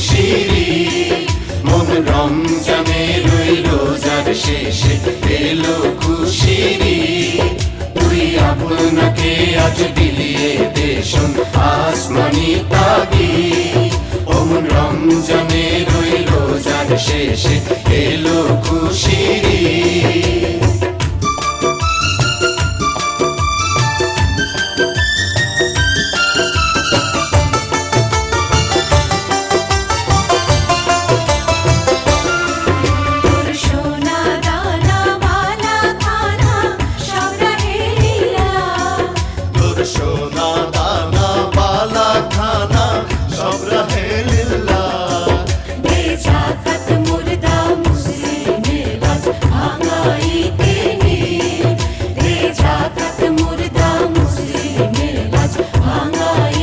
খুশিরি মন রমজানের ওই রোজার শেষে এলো খুশিরি তুই আপনাকে আজ বিলিয়ে দে শোন আসমানি তাবিজ ও মন রমজানের ওই রোজার শেষে এলো খুশিরি